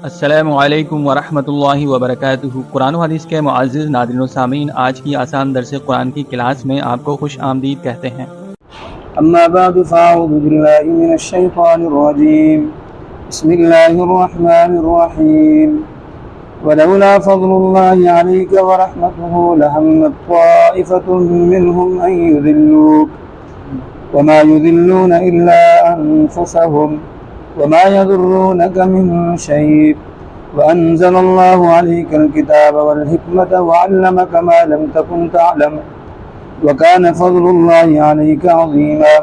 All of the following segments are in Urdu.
السلام علیکم ورحمۃ اللہ وبرکاتہ۔ قرآن و حدیث کے معزز ناظرین و سامعین، آج کی آسان درس قرآن کی کلاس میں آپ کو خوش آمدید کہتے ہیں۔ اما بعد فاعوذ باللہ من الشیطان الرجیم، بسم اللہ الرحمن الرحیم۔ ولولا فضل اللہ علیک ورحمتہ لہمت طائفۃ منہم ان یضلوک وما یضلون الا انفسہم وما يضرونك من شيء وأنزل الله عليك الكتاب والحكمة وعلمك ما لم تكن تعلم وكان فضل الله عليك عظيما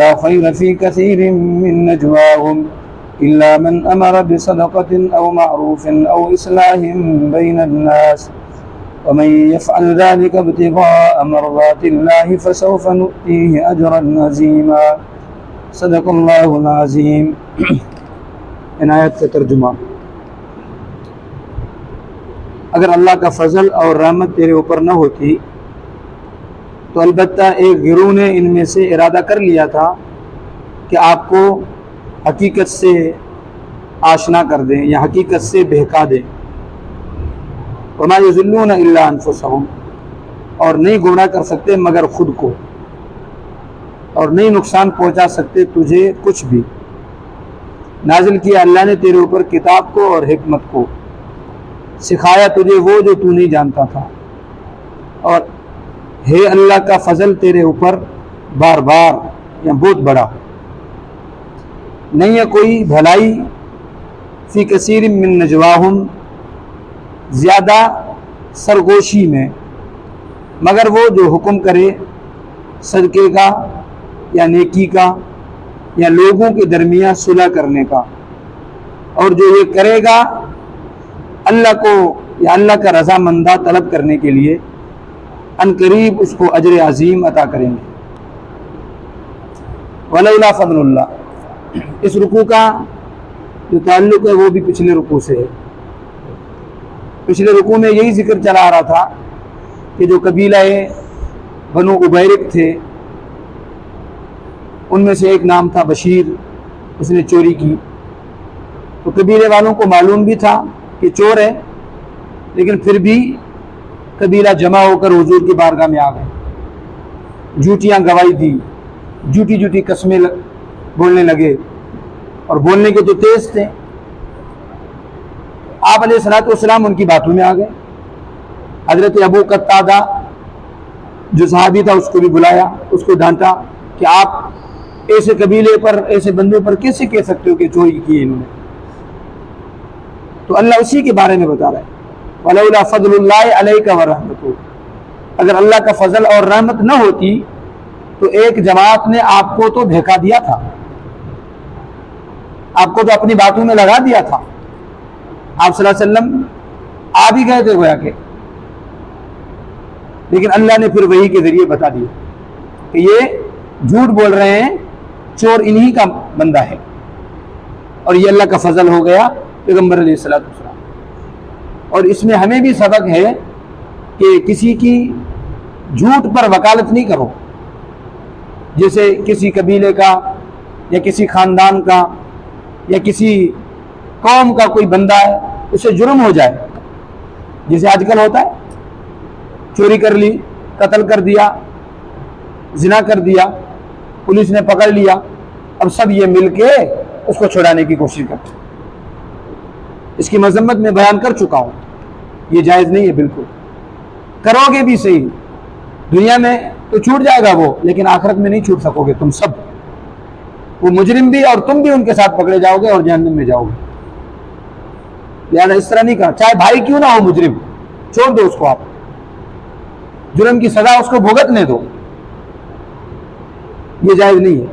لا خير في كثير من نجواهم إلا من أمر بصدقة أو معروف أو إصلاح بين الناس ومن يفعل ذلك ابتغاء مرضات الله فسوف نؤتيه أجرا عظيما صدق اللہ العظیم۔ ان آیت کا ترجمہ: اگر اللہ کا فضل اور رحمت تیرے اوپر نہ ہوتی تو البتہ ایک گروہ نے ان میں سے ارادہ کر لیا تھا کہ آپ کو حقیقت سے آشنا کر دیں یا حقیقت سے بہکا دیں۔ وما یضلون الا انفسہم، اور نہیں گمراہ کر سکتے مگر خود کو، اور نہیں نقصان پہنچا سکتے تجھے کچھ بھی۔ نازل کیا اللہ نے تیرے اوپر کتاب کو اور حکمت کو، سکھایا تجھے وہ جو تو نہیں جانتا تھا، اور ہے اللہ کا فضل تیرے اوپر بار بار یا بہت بڑا۔ نہیں ہے کوئی بھلائی فی کثیر من نجواہم، زیادہ سرگوشی میں، مگر وہ جو حکم کرے صدقے کا یا نیکی کا یا لوگوں کے درمیان صلح کرنے کا، اور جو یہ کرے گا اللہ کو یا اللہ کا رضامندہ طلب کرنے کے لیے، ان قریب اس کو اجر عظیم عطا کریں گے۔ ولولا فضل اللہ، اس رکوع کا جو تعلق ہے وہ بھی پچھلے رکوع سے ہے۔ پچھلے رکوع میں یہی ذکر چلا آ رہا تھا کہ جو قبیلہ بنو ابیرق تھے، ان میں سے ایک نام تھا بشیر، اس نے چوری کی، تو قبیلے والوں کو معلوم بھی تھا کہ چور ہے، لیکن پھر بھی قبیلہ جمع ہو کر حضور کی بارگاہ میں آ گئے، جھوٹیاں گواہی دی، جھوٹی جھوٹی قسمیں بولنے لگے، اور بولنے کے تو تیز تھے۔ آپ علیہ الصلوۃ والسلام ان کی باتوں میں آ گئے۔ حضرت ابو قتادہ جو صحابی تھا اس کو بھی بلایا، اس کو ڈانٹا کہ آپ ایسے قبیلے پر، ایسے بندوں پر کیسے کہہ سکتے ہو کہ چوری کی انہوں نے؟ تو اللہ اسی کے بارے میں بتا رہا ہے، ولولا فضل اللہ علیک ورحمتہ، اگر اللہ کا فضل اور رحمت نہ ہوتی تو ایک جماعت نے آپ کو تو بہکا دیا تھا، آپ کو تو اپنی باتوں میں لگا دیا تھا۔ آپ صلی اللہ علیہ وسلم آ بھی گئے تھے گویا کہ، لیکن اللہ نے پھر وحی کے ذریعے بتا دیا کہ یہ جھوٹ بول رہے ہیں، چور انہی کا بندہ ہے، اور یہ اللہ کا فضل ہو گیا پیغمبر علیہ الصلوۃ والسلام۔ اور اس میں ہمیں بھی سبق ہے کہ کسی کی جھوٹ پر وکالت نہیں کرو، جیسے کسی قبیلے کا یا کسی خاندان کا یا کسی قوم کا کوئی بندہ ہے، اسے جرم ہو جائے، جیسے آج کل ہوتا ہے، چوری کر لی، قتل کر دیا، زنا کر دیا، پولیس نے پکڑ لیا، اب سب یہ مل کے اس کو چھڑانے کی کوشش کرتے ہیں۔ اس کی مذمت میں بیان کر چکا ہوں، یہ جائز نہیں ہے بالکل۔ کرو گے بھی صحیح، دنیا میں تو چھوٹ جائے گا وہ، لیکن آخرت میں نہیں چھوٹ سکو گے تم سب، وہ مجرم بھی اور تم بھی ان کے ساتھ پکڑے جاؤ گے اور جہنم میں جاؤ گے۔ لہٰذا اس طرح نہیں کہا، چاہے بھائی کیوں نہ ہو مجرم، چھوڑ دو اس کو، آپ جرم کی سزا اس کو بھگتنے دو، یہ جائز نہیں ہے۔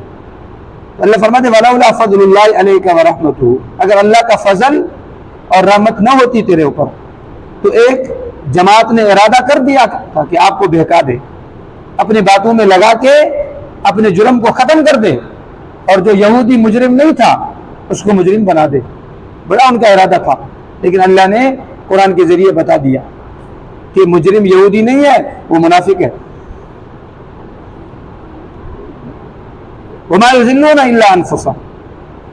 اللہ فرماتے ولولا فضل اللہ علیک ورحمتہ، اگر اللہ کا فضل اور رحمت نہ ہوتی تیرے اوپر تو ایک جماعت نے ارادہ کر دیا تھا کہ آپ کو بہکا دے، اپنی باتوں میں لگا کے اپنے جرم کو ختم کر دے، اور جو یہودی مجرم نہیں تھا اس کو مجرم بنا دے۔ بڑا ان کا ارادہ تھا، لیکن اللہ نے قرآن کے ذریعے بتا دیا کہ مجرم یہودی نہیں ہے، وہ منافق ہے۔ وما یضلون الا انفسهم،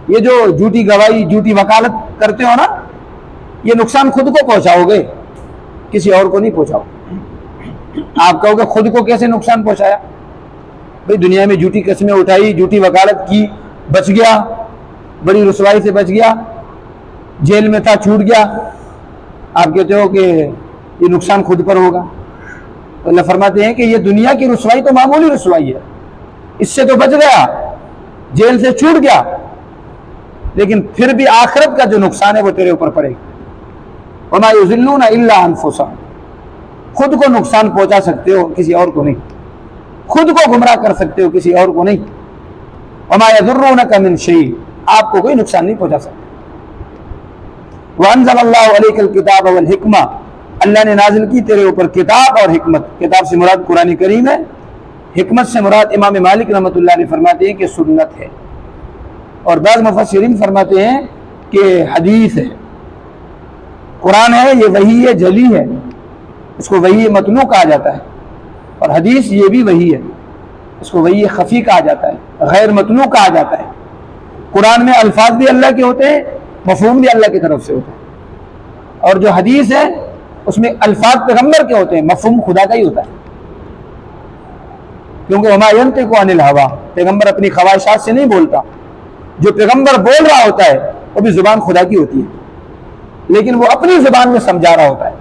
یہ جو جھوٹی گواہی، جھوٹی وکالت کرتے ہو نا, یہ نقصان خود کو پہنچاؤ گے, کسی اور کو نہیں پہنچاؤ. آپ کہو گے خود کو کیسے نقصان پہنچایا؟ بھئی دنیا میں جھوٹی قسمیں اٹھائی, جھوٹی وکالت کی, بچ گیا, بڑی رسوائی سے بچ گیا, جیل میں تھا چھوٹ گیا, آپ کہتے ہو کہ یہ نقصان خود پر ہوگا. تو اللہ فرماتے ہیں کہ یہ دنیا کی رسوائی تو معمولی رسوائی ہے, اس سے تو بچ گیا, جیل سے چھوٹ گیا, لیکن پھر بھی آخرت کا جو نقصان ہے وہ تیرے اوپر پڑے گا. وَمَا يُضِلُّونَ إِلَّا أَنفُسَهُمْ, خود کو نقصان پہنچا سکتے ہو, کسی اور کو نہیں. خود کو گمراہ کر سکتے ہو, کسی اور کو نہیں. وَمَا يَضُرُّونَكَ مِنْ شَيْءٍ, آپ کو کوئی نقصان نہیں پہنچا سکتے. وَأَنزَلَ اللَّهُ عَلَيْكَ الْكِتَابَ وَالْحِكْمَةَ, اللہ نے نازل کی تیرے اوپر کتاب اور حکمت. کتاب سے مراد قرآن کریم ہے, حکمت سے مراد امام مالک رحمۃ اللہ علیہ فرماتے ہیں کہ سنت ہے, اور بعض مفسرین فرماتے ہیں کہ حدیث ہے. قرآن ہے یہ وحی ہے, جلی ہے, اس کو وحی متنوع کہا جاتا ہے, اور حدیث یہ بھی وحی ہے, اس کو وحی خفی کہا جاتا ہے, غیر متنوع کہا جاتا ہے. قرآن میں الفاظ بھی اللہ کے ہوتے ہیں, مفہوم بھی اللہ کی طرف سے ہوتا ہے, اور جو حدیث ہے اس میں الفاظ پیغمبر کے ہوتے ہیں, مفہوم خدا کا ہی ہوتا ہے. کیونکہ وما ينطق عن الهوى, پیغمبر اپنی خواہشات سے نہیں بولتا. جو پیغمبر بول رہا ہوتا ہے وہ بھی زبان خدا کی ہوتی ہے, لیکن وہ اپنی زبان میں سمجھا رہا ہوتا ہے.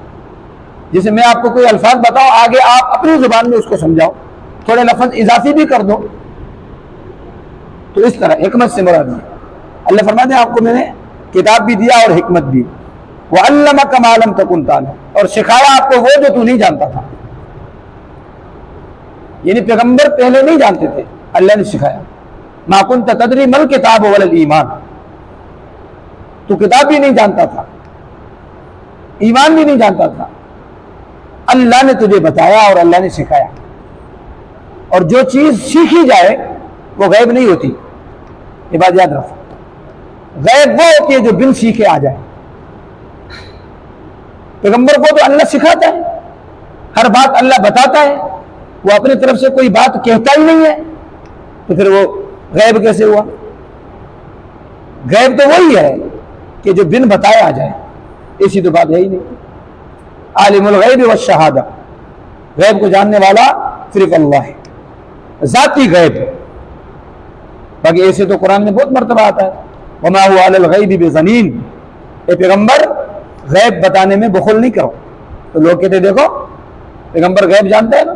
جیسے میں آپ کو کوئی الفاظ بتاؤں, آگے آپ اپنی زبان میں اس کو سمجھاؤ, تھوڑے لفظ اضافی بھی کر دو. تو اس طرح حکمت سے مراد ہے. اللہ فرماتے ہیں آپ کو میں نے کتاب بھی دیا اور حکمت بھی. وَعَلَّمَكَ مَا لَمْ تَكُنْ تَعْلَمْ, اور سکھایا آپ کو وہ جو تو نہیں جانتا تھا. یعنی پیغمبر پہلے نہیں جانتے تھے, اللہ نے سکھایا. مَا كُنْتَ تَدْرِي مَا الْكِتَابُ وَلَا الْإِيمَانُ, تو کتاب بھی نہیں جانتا تھا, ایمان بھی نہیں جانتا تھا, اللہ نے تجھے بتایا اور اللہ نے سکھایا. اور جو چیز سیکھی جائے وہ غیب نہیں ہوتی, یہ بات یاد رکھو. غیب وہ ہوتی ہے جو بن سیکھے آ جائے. پیغمبر کو تو اللہ سکھاتا ہے, ہر بات اللہ بتاتا ہے, وہ اپنی طرف سے کوئی بات کہتا ہی نہیں ہے, تو پھر وہ غیب کیسے ہوا؟ غیب تو وہی ہے کہ جو بن بتایا آ جائے, ایسی تو بات ہے ہی نہیں. عالم الغیب والشہادہ, غیب کو جاننے والا صرف اللہ ہے, ذاتی غیب. باقی ایسے تو قرآن میں بہت مرتبہ آتا ہے, وما هو علی الغیب بضنین, اے پیغمبر غیب بتانے میں بخل نہیں کرو. تو لوگ کہتے دیکھو پیغمبر غیب جانتا ہے نا,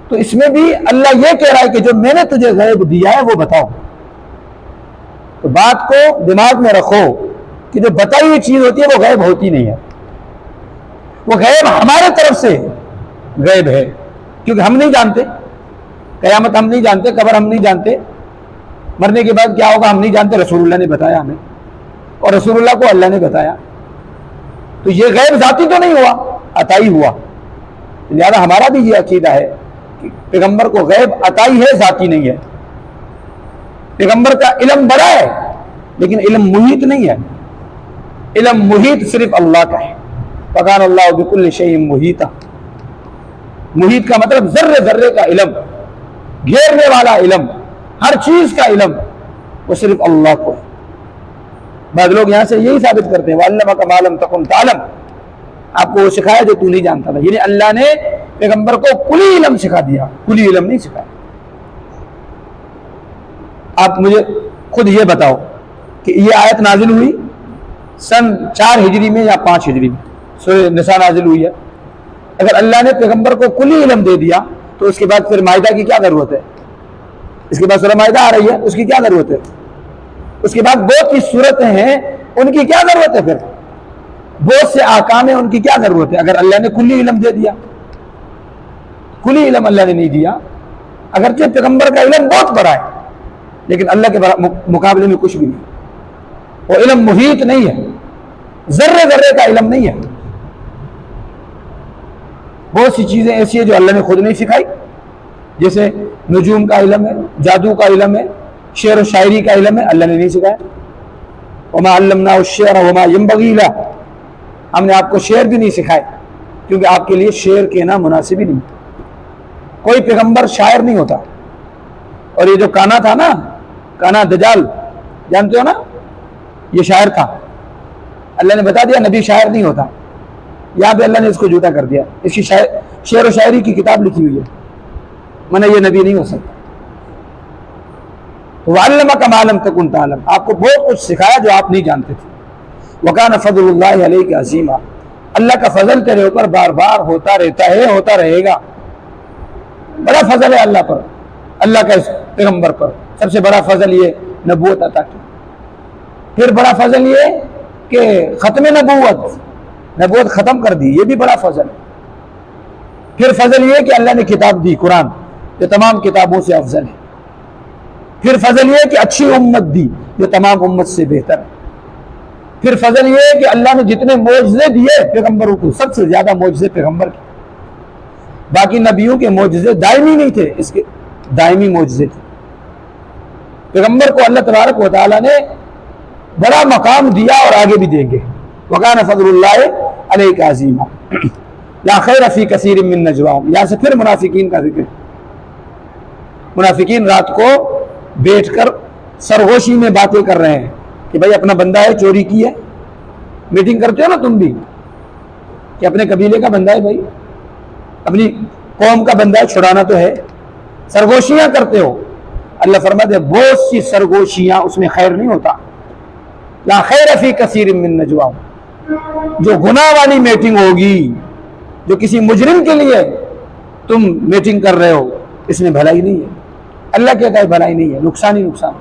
تو اس میں بھی اللہ یہ کہہ رہا ہے کہ جو میں نے تجھے غیب دیا ہے وہ بتاؤ. تو بات کو دماغ میں رکھو کہ جو بتائی ہوئی چیز ہوتی ہے وہ غیب ہوتی نہیں ہے. وہ غیب ہمارے طرف سے غیب ہے, کیونکہ ہم نہیں جانتے. قیامت ہم نہیں جانتے, قبر ہم نہیں جانتے, مرنے کے بعد کیا ہوگا ہم نہیں جانتے. رسول اللہ نے بتایا ہمیں, اور رسول اللہ کو اللہ نے بتایا. تو یہ غیب ذاتی تو نہیں ہوا, عطائی ہوا. لہذا ہمارا بھی یہ عقیدہ ہے کہ پیغمبر کو غیب عطائی ہے, ذاتی نہیں ہے. پیغمبر کا علم بڑا ہے لیکن علم محیط نہیں ہے. علم محیط صرف اللہ کا ہے. وَكَانَ اللَّهُ بِكُلِّ شَيْءٍ مُحِيطًا, محیط کا مطلب ذرے ذرے کا علم, گھیرنے والا علم, ہر چیز کا علم وہ صرف اللہ کو ہے. بعض لوگ یہاں سے یہی ثابت کرتے ہیں وَعَلَّمَكَ مَا لَمْ تَكُنْ تَعْلَمْ, آپ کو وہ سکھایا جو تو نہیں جانتا تھا. یعنی اللہ نے پیغمبر کو کلی علم سکھا دیا, کلی علم نہیں سکھایا. آپ مجھے خود یہ بتاؤ کہ یہ آیت نازل ہوئی سن 4 ہجری میں یا 5 ہجری میں, سورہ نساء نازل ہوئی ہے. اگر اللہ نے پیغمبر کو کلی علم دے دیا تو اس کے بعد پھر مائدہ کی کیا ضرورت ہے؟ اس کے بعد سورہ مائدہ آ رہی ہے, اس کی کیا ضرورت ہے؟ اس کے بعد بہت سی صورتیں ہیں, ان کی کیا ضرورت ہے؟ پھر بہت سے احکام ہیں, ان کی کیا ضرورت ہے اگر اللہ نے کلی علم دے دیا؟ کلی علم اللہ نے نہیں دیا. اگرچہ پیغمبر کا علم بہت بڑا ہے لیکن اللہ کے مقابلے میں کچھ بھی نہیں. وہ علم محیط نہیں ہے, ذرے ذرے کا علم نہیں ہے. بہت سی چیزیں ایسی ہیں جو اللہ نے خود نہیں سکھائی, جیسے نجوم کا علم ہے, جادو کا علم ہے, شعر و شاعری کا علم ہے, اللہ نے نہیں سکھایا. وما علمناه الشعر وما ينبغي له, ہم نے آپ کو شعر بھی نہیں سکھائے کیونکہ آپ کے لیے شعر کہنا مناسب ہی نہیں. کوئی پیغمبر شاعر نہیں ہوتا. اور یہ جو کانا تھا نا, کانا دجال جانتے ہو نا, یہ شاعر تھا. اللہ نے بتا دیا نبی شاعر نہیں ہوتا. یہاں پہ اللہ نے اس کو جھوٹا کر دیا. اس کی شعر و شاعری کی کتاب لکھی ہوئی ہے, منع یہ نبی نہیں ہو سکتا. وَعَلَّمَكَ مَا لَمْ تَكُنْ تَعْلَمْ, آپ کو بہت کچھ سکھایا جو آپ نہیں جانتے تھے. وَكَانَ فَضْلُ اللَّهِ عَلَيْكَ عَظِيمًا, اللہ کا فضل تیرے اوپر بار بار ہوتا رہتا ہے, ہوتا رہے گا. بڑا فضل ہے اللہ پر, اللہ کا اس پیغمبر پر. سب سے بڑا فضل یہ نبوت عطا کی. پھر بڑا فضل یہ کہ ختم نبوت ختم کر دی, یہ بھی بڑا فضل ہے. پھر فضل یہ کہ اللہ نے کتاب دی قرآن, جو تمام کتابوں سے افضل ہے. پھر فضل یہ کہ اچھی امت دی جو تمام امت سے بہتر ہے. پھر فضل یہ کہ اللہ نے جتنے معجزے دیے پیغمبروں کو, سب سے زیادہ معجزے پیغمبر کے. باقی نبیوں کے معجزے دائمی نہیں تھے, اس کے دائمی معجزے تھے. پیغمبر کو اللہ تبارک و تعالیٰ نے بڑا مقام دیا اور آگے بھی دیں گے. وَكَانَ فَضْلُ اللَّهِ عَلَيْكَ عَظِيمًا لَا خَيْرَ فِي كَثِيرٍ مِّن نَجْوَاهُمْ. یہاں سے پھر منافقین کا ذکر. منافقین رات کو بیٹھ کر سرگوشی میں باتیں کر رہے ہیں کہ بھائی اپنا بندہ ہے, چوری کی ہے. میٹنگ کرتے ہو نا تم بھی کہ اپنے قبیلے کا بندہ ہے, بھائی اپنی قوم کا بندہ ہے, چھڑانا تو ہے. سرگوشیاں کرتے ہو. اللہ فرماتے ہیں بہت سی سرگوشیاں, اس میں خیر نہیں ہوتا. لا خیر فی کثیر من نجواہم, جو گناہ والی میٹنگ ہوگی, جو کسی مجرم کے لیے تم میٹنگ کر رہے ہو, اس میں بھلائی نہیں ہے. اللہ کہتا ہے بھلائی نہیں ہے, نقصان ہی نقصان.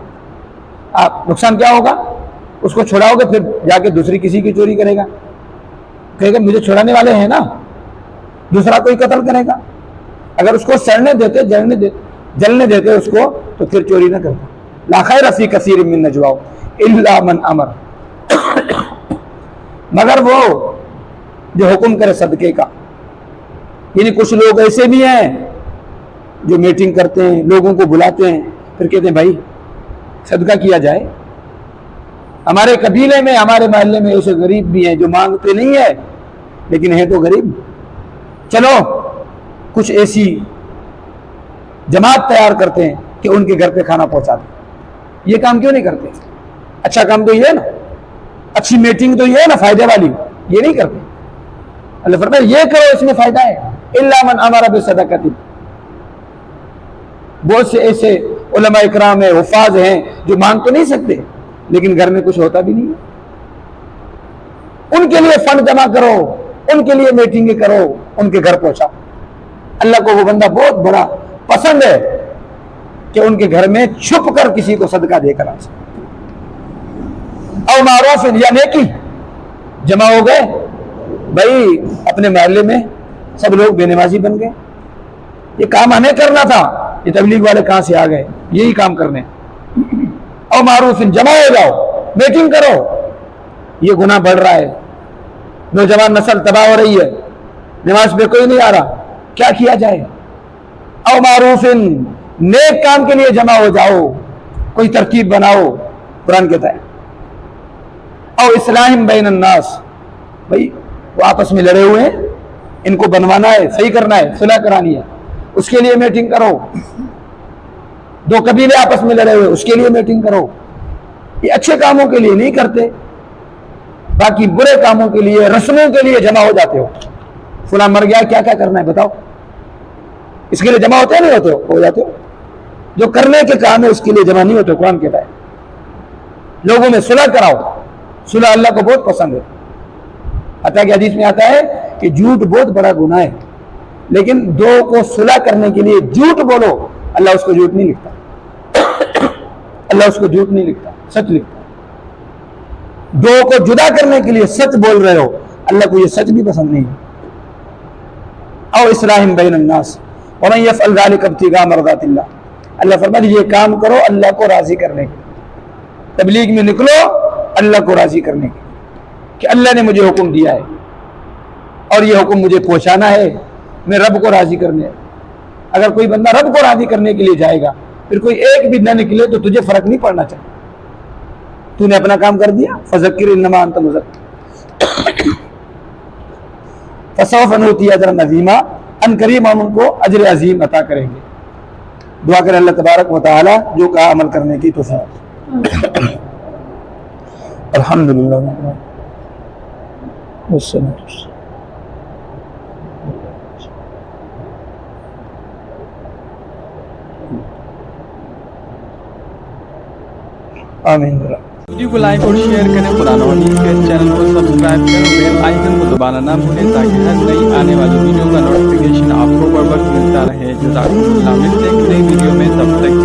آپ نقصان کیا ہوگا, اس کو چھڑاؤ گے پھر جا کے دوسری کسی کی چوری کرے گا, کہے گا مجھے چھڑانے والے ہیں نا, دوسرا کوئی قتل کرے گا. اگر اس کو سڑنے دیتے, جلنے دیتے اس کو, تو پھر چوری نہ کرتا. لا خیر فی کثیر من نجواہم الا من امر, مگر وہ جو حکم کرے صدقے کا. یعنی کچھ لوگ ایسے بھی ہیں جو میٹنگ کرتے ہیں, لوگوں کو بلاتے ہیں, پھر کہتے ہیں بھائی صدقہ کیا جائے. ہمارے قبیلے میں, ہمارے محلے میں ایسے غریب بھی ہیں جو مانگتے نہیں ہیں لیکن ہیں تو غریب, چلو کچھ ایسی جماعت تیار کرتے ہیں کہ ان کے گھر پہ کھانا پہنچا دیں. یہ کام کیوں نہیں کرتے؟ اچھا کام تو یہ ہے نا, اچھی میٹنگ تو یہ ہے نا فائدے والی, یہ نہیں کرتے. اللہ فرماتا ہے یہ کرو, اس میں فائدہ ہے. الا من امر بصدقۃ, بہت سے ایسے علماء اکرام ہیں, حفاظ ہیں جو مانگ تو نہیں سکتے لیکن گھر میں کچھ ہوتا بھی نہیں ہے. ان کے لیے فنڈ جمع کرو, ان کے لیے میٹنگیں کرو, ان کے گھر پہنچاؤ. اللہ کو وہ بندہ بہت بڑا پسند ہے کہ ان کے گھر میں چھپ کر کسی کو صدقہ دے کر آ سکے. او معروف, یا نیکی. جمع ہو گئے بھائی اپنے محلے میں, سب لوگ بے نمازی بن گئے, یہ کام ہمیں کرنا تھا, یہ تبلیغ والے کہاں سے آ گئے یہی کام کرنے. او معروف, جمع ہو جاؤ, میٹنگ کرو. یہ گناہ بڑھ رہا ہے, نوجوان نسل تباہ ہو رہی ہے, نماز پہ کوئی نہیں آ رہا, کیا کیا جائے؟ او معروف, نیک کام کے لیے جمع ہو جاؤ, کوئی ترکیب بناؤ. قرآن کہتا ہے او اصلاح بین الناس, بھائی وہ آپس میں لڑے ہوئے ہیں, ان کو بنوانا ہے, صحیح کرنا ہے, صلح کرانی ہے, اس کے لیے میٹنگ کرو. دو قبیلے آپس میں لڑے ہوئے, اس کے لیے میٹنگ کرو. یہ اچھے کاموں کے لیے نہیں کرتے, باقی برے کاموں کے لیے, رسموں کے لیے جمع ہو جاتے ہو. فلاں مر گیا, کیا کیا کرنا ہے بتاؤ, اس کے لیے جمع ہوتے نہیں ہوتے ہو جاتے ہو. جو کرنے کے کام ہے اس کے لیے جمع نہیں ہوتے. قرآن کہتا ہے لوگوں میں صلح کراؤ. صلح اللہ کو بہت پسند ہے. حتیٰ کہ حدیث میں آتا ہے کہ جھوٹ بہت بڑا گناہ ہے, لیکن دو کو صلح کرنے کے لیے جھوٹ بولو, اللہ اس کو جھوٹ نہیں لکھتا. اللہ اس کو جھوٹ نہیں لکھتا, سچ لکھتا. دو کو جدا کرنے کے لیے سچ بول رہے ہو, اللہ کو یہ سچ بھی پسند نہیں ہے. او اصلاح بین الناس ومن یفعل ذلک ابتغاء مرضات اللہ, اللہ فرماتا ہے یہ کام کرو اللہ کو راضی کرنے کے. تبلیغ میں نکلو اللہ کو راضی کرنے کے, کہ اللہ نے مجھے حکم دیا ہے اور یہ حکم مجھے پہنچانا ہے, میں رب کو راضی کرنے. اگر کوئی بندہ رب کو راضی کرنے کے لیے جائے گا, پھر کوئی ایک بھی نہ نکلے تو تجھے فرق نہیں پڑنا چاہیے. تو نے اپنا کام کر دیا, فذکر انما انت مذکر, فسوف نؤتی اجرا عظیما, ان قریب ہم ان کو اجر عظیم عطا کریں گے. دعا کریں اللہ تبارک و تعالی جو کہا عمل کرنے کی توفیق. الحمدللہ. آمین۔ ویڈیو کو لائک اور شیئر کریں، قرآن اور حدیث کے چینل کو سبسکرائب کریں، بیل آئیکن کو دبانا نہ بھولیں تاکہ ہر نئی آنے والی ویڈیو کا نوٹیفیکیشن آپ کو بر وقت ملتا رہے۔ جزاکم اللہ، ملتے ہیں ایک نئی ویڈیو میں، تب تک